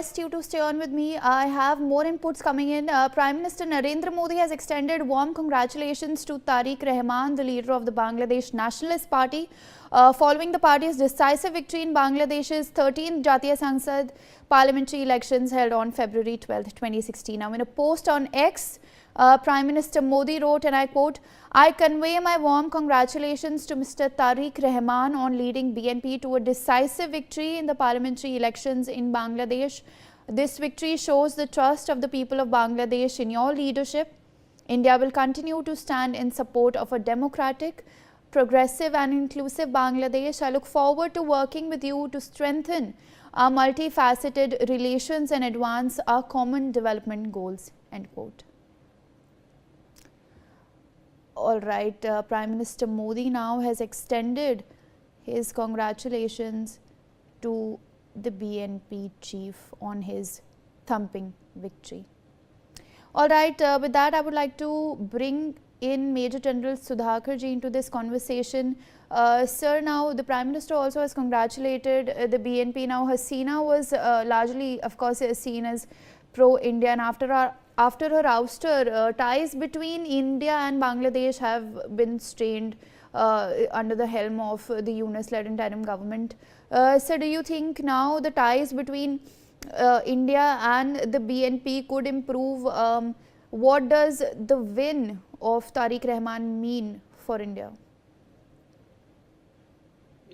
request you to stay on with me. I have more inputs coming in. Prime Minister Narendra Modi has extended warm congratulations to Tariq Rahman, the leader of the Bangladesh Nationalist Party, following the party's decisive victory in Bangladesh's 13th Jatiya Sangsad parliamentary elections held on February 12, 2016. Now, in a post on X, Prime Minister Modi wrote, and I quote, "I convey my warm congratulations to Mr. Tariq Rahman on leading BNP to a decisive victory in the parliamentary elections in Bangladesh. This victory shows the trust of the people of Bangladesh in your leadership. India will continue to stand in support of a democratic, progressive and inclusive Bangladesh. I look forward to working with you to strengthen our multifaceted relations and advance our common development goals." End quote. All right, Prime Minister Modi now has extended his congratulations to the BNP chief on his thumping victory. All right, with that, I would like to bring in Major General Sudhakar ji into this conversation. Sir, now the Prime Minister also has congratulated the BNP. Now, Hasina was largely, of course, seen as pro-India, and after her ouster, ties between India and Bangladesh have been strained under the helm of the Yunus-led interim government. So, do you think now the ties between India and the BNP could improve? What does the win of Tariq Rahman mean for India?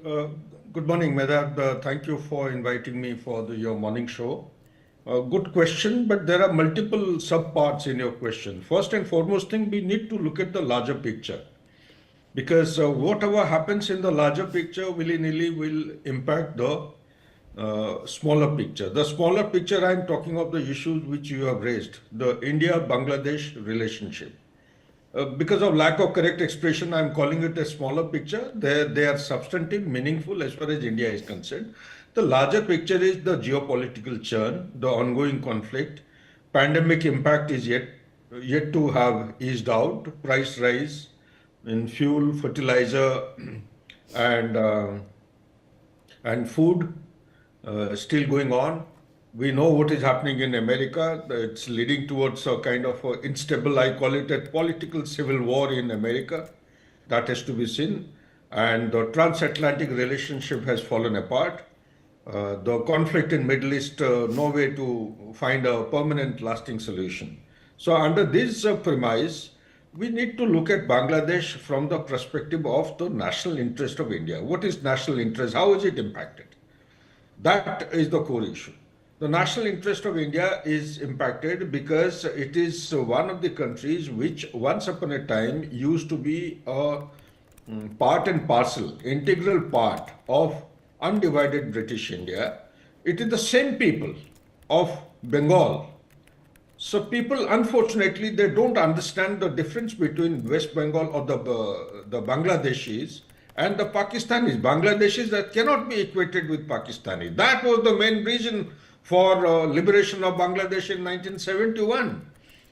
Good morning, Medab. Thank you for inviting me for your morning show. Good question, but there are multiple sub-parts in your question. First and foremost thing, we need to look at the larger picture, because whatever happens in the larger picture willy-nilly will impact the smaller picture. The smaller picture, I am talking of the issues which you have raised, the India-Bangladesh relationship. Because of lack of correct expression, I am calling it a smaller picture. They are substantive, meaningful as far as India is concerned. The larger picture is the geopolitical churn, the ongoing conflict. Pandemic impact is yet to have eased out. Price rise in fuel, fertilizer, and food still going on. We know what is happening in America. It's leading towards a kind of unstable, I call it a political civil war in America. That has to be seen. And the transatlantic relationship has fallen apart. The conflict in Middle East, no way to find a permanent lasting solution. So under this premise, we need to look at Bangladesh from the perspective of the national interest of India. What is national interest? How is it impacted? That is the core issue. The national interest of India is impacted because it is one of the countries which once upon a time used to be a part and parcel, integral part of undivided British India. It is the same people of Bengal. So people, unfortunately, they don't understand the difference between West Bengal or the Bangladeshis and the Pakistanis. Bangladeshis that cannot be equated with Pakistani. That was the main reason for liberation of Bangladesh in 1971.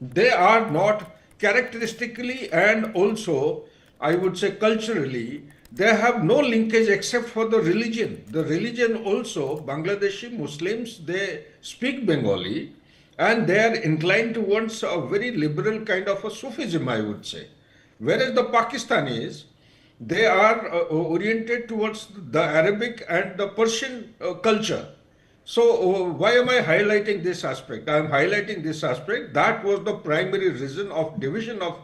They are not characteristically and also, I would say culturally, they have no linkage except for the religion. The religion also, Bangladeshi Muslims, they speak Bengali and they are inclined towards a very liberal kind of a Sufism, I would say. Whereas the Pakistanis, they are oriented towards the Arabic and the Persian culture. So why am I highlighting this aspect? I am highlighting this aspect. That was the primary reason of division of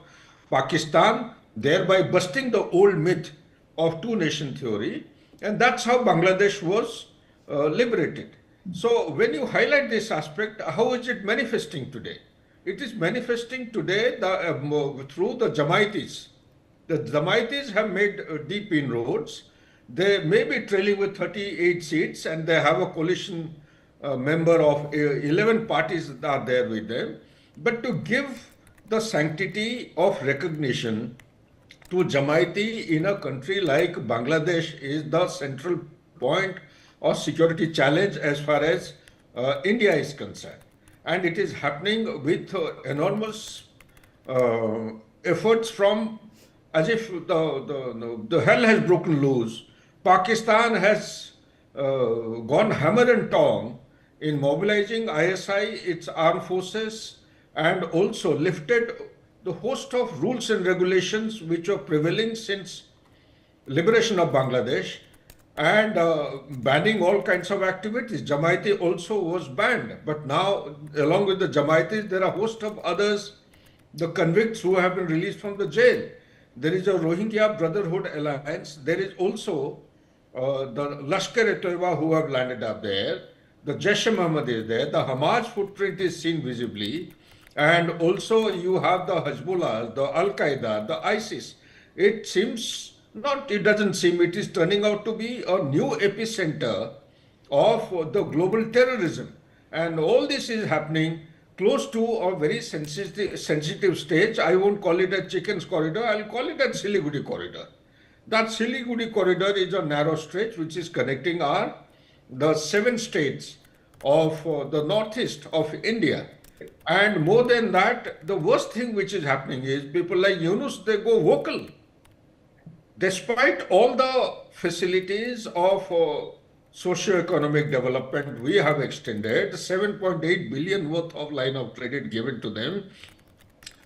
Pakistan, thereby busting the old myth of two-nation theory, and that's how Bangladesh was liberated. So when you highlight this aspect, how is it manifesting today? It is manifesting today through the Jamaitis. The Jamaitis have made deep inroads. They may be trailing with 38 seats and they have a coalition member of 11 parties that are there with them. But to give the sanctity of recognition to Jamaiti in a country like Bangladesh is the central point of security challenge as far as India is concerned. And it is happening with enormous efforts from as if the hell has broken loose. Pakistan has gone hammer and tong in mobilizing ISI, its armed forces, and also lifted the host of rules and regulations which were prevailing since liberation of Bangladesh, and banning all kinds of activities. Jamaati also was banned, but now, along with the Jamaitis, there are a host of others, the convicts who have been released from the jail. There is a Rohingya Brotherhood Alliance. There is also the Lashkar-e-Toiba who have landed up there. The Jaish-e-Mohammed is there. The Hamas footprint is seen visibly. And also you have the Hezbollah, the Al-Qaeda, the ISIS. It seems not, it doesn't seem, it is turning out to be a new epicenter of the global terrorism. And all this is happening close to a very sensitive stage. I won't call it a chicken's corridor, I'll call it a Siliguri corridor. That Siliguri corridor is a narrow stretch which is connecting the 7 states of the northeast of India. And more than that, the worst thing which is happening is people like Yunus, they go vocal. Despite all the facilities of socio-economic development we have extended, 7.8 billion worth of line of credit given to them,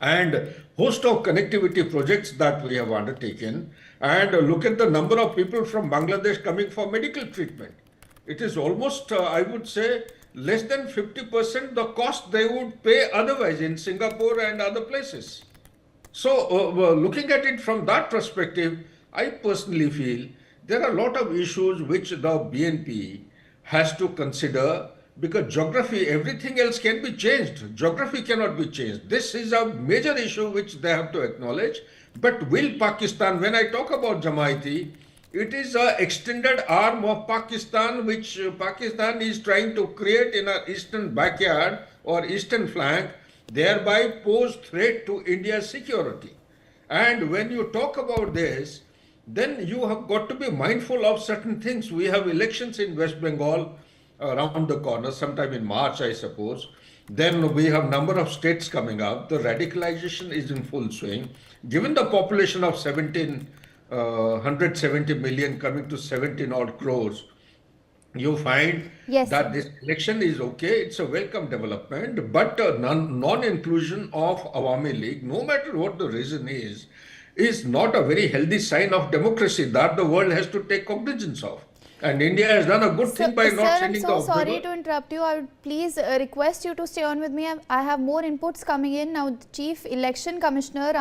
and host of connectivity projects that we have undertaken, and look at the number of people from Bangladesh coming for medical treatment. It is almost, I would say, less than 50% the cost they would pay otherwise in Singapore and other places. So, looking at it from that perspective, I personally feel there are a lot of issues which the BNP has to consider, because geography, everything else can be changed. Geography cannot be changed. This is a major issue which they have to acknowledge. But will Pakistan, when I talk about Jamaati, it is an extended arm of Pakistan, which Pakistan is trying to create in our eastern backyard or eastern flank, thereby pose threat to India's security. And when you talk about this, then you have got to be mindful of certain things. We have elections in West Bengal around the corner, sometime in March, I suppose. Then we have number of states coming up. The radicalization is in full swing. Given the population of 170 million coming to 17 odd crores, you find Yes. that this election is okay, it's a welcome development, but non-inclusion of Awami League, no matter what the reason is not a very healthy sign of democracy that the world has to take cognizance of. And India has done a good thing by not Sir, I'm sending so the sorry observer. to interrupt you. I would please request you to stay on with me. I have more inputs coming in now. The Chief Election Commissioner